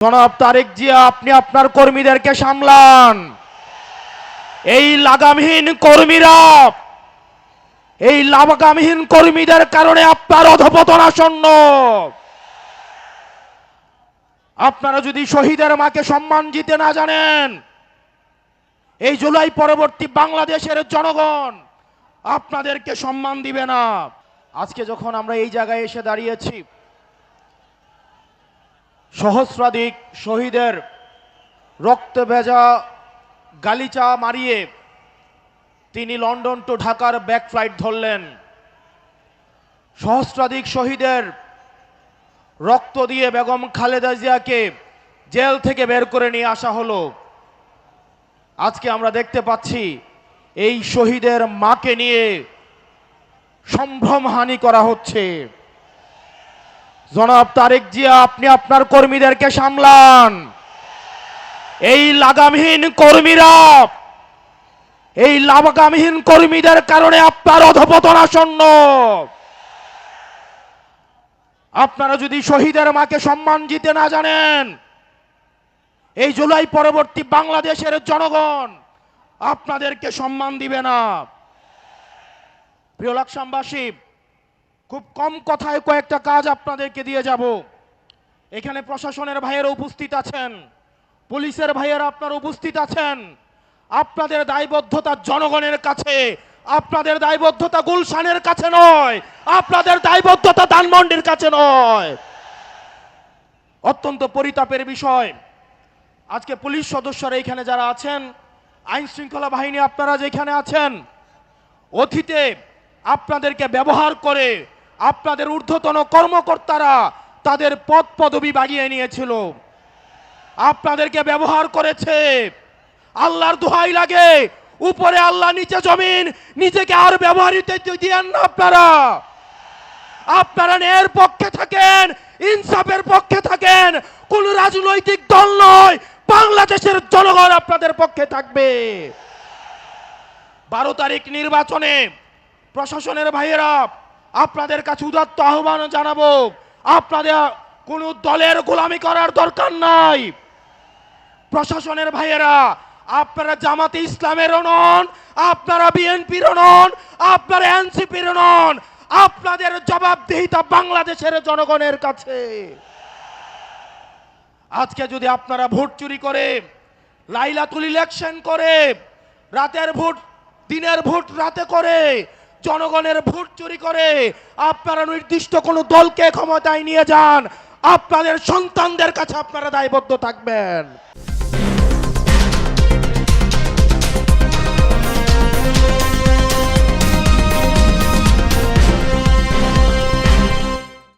জনাব তারেক জিয়া, আপনি আপনার কর্মীদেরকে সামলান। এই লাগামহীন কর্মীদের কারণে আপনার অধঃপতন আসন্ন। আপনারা যদি শহীদের মাকে সম্মান দিতে না জানেন, এই জুলাই পরবর্তী বাংলাদেশের জনগণ আপনাদেরকে সম্মান দিবে না। আজকে যখন আমরা এই জায়গায় এসে দাঁড়িয়েছি, সহস্রাধিক শহীদের রক্তে ভেজা গালিচা মারিয়ে তিনি লন্ডন টু ঢাকার ব্যাক ফ্লাইট ধরলেন। সহস্রাধিক শহীদের রক্ত দিয়ে বেগম খালেদা জিয়াকে জেল থেকে বের করে নিয়ে আসা হলো। আজকে আমরা দেখতে পাচ্ছি এই শহীদের মাকে নিয়ে সম্ভ্রমহানি করা হচ্ছে। জনাব তারেক জিয়া, আপনি আপনার কর্মীদেরকে সামলান। এই লাগামহীন কর্মীদের কারণে আপনার অধঃপতন আসন্ন। আপনারা যদি শহীদের মাকে সম্মান দিতে না জানেন, এই জুলাই পরবর্তী বাংলাদেশের জনগণ আপনাদেরকে সম্মান দিবে না। প্রিয় লাকসামবাসী, খুব কম কথায় কয়েকটা কাজ আপনাদেরকে দিয়ে যাব। এখানে প্রশাসনের ভাইয়েরা উপস্থিত আছেন, পুলিশের ভাইয়েরা আপনারা উপস্থিত আছেন। আপনাদের দায়বদ্ধতা জনগণের কাছে, আপনাদের দায়বদ্ধতা গুলশানের কাছে নয়, আপনাদের দায়বদ্ধতা ধানমন্ডির কাছে নয়। অত্যন্ত পরিতাপের বিষয়, আজকে পুলিশ সদস্যরা এখানে যারা আছেন, আইন শৃঙ্খলা বাহিনী আপনারা যেখানে আছেন, অতীতে আপনাদেরকে ব্যবহার করে আপনাদের ঊর্ধ্বতন কর্মকর্তারা তাদের পদ পদবি বাগিয়ে নিয়েছিল, আপনাদেরকে ব্যবহার করেছে। আল্লাহর দোহাই লাগে, উপরে আল্লাহ নিচে জমিন, নিজেকে আর ব্যবহৃত দিয়েন না। আপনারা ন্যায়ের পক্ষে থাকেন, ইনসাফের পক্ষে থাকেন। কোন রাজনৈতিক দল নয়, বাংলাদেশের জনগণ আপনাদের পক্ষে থাকবে। 12 তারিখ নির্বাচনে প্রশাসনের ভাইয়েরা আপনাদের কাছে উদাত্ত আহ্বান জানাবো, আপনাদের কোন দলের গোলামি করার দরকার নাই। প্রশাসনের ভাইয়েরা, আপনারা জামাতে ইসলামেরও নন, আপনারা বিএনপিরও নন, আপনারা এনসিপিরও নন। আপনাদের জবাবদিহিতা বাংলাদেশের জনগণের কাছে। আজকে যদি আপনারা ভোট চুরি করে, লাইলাতুল ইলেকশন করে, রাতের ভোট দিনের ভোট রাতে করে, জনগণের ভোট চুরি করে আপনারা নির্দিষ্ট কোনো দলকে ক্ষমতায় নিয়ে যান, আপনাদের সন্তানদের কাছে আপনারা দায়বদ্ধ থাকবেন।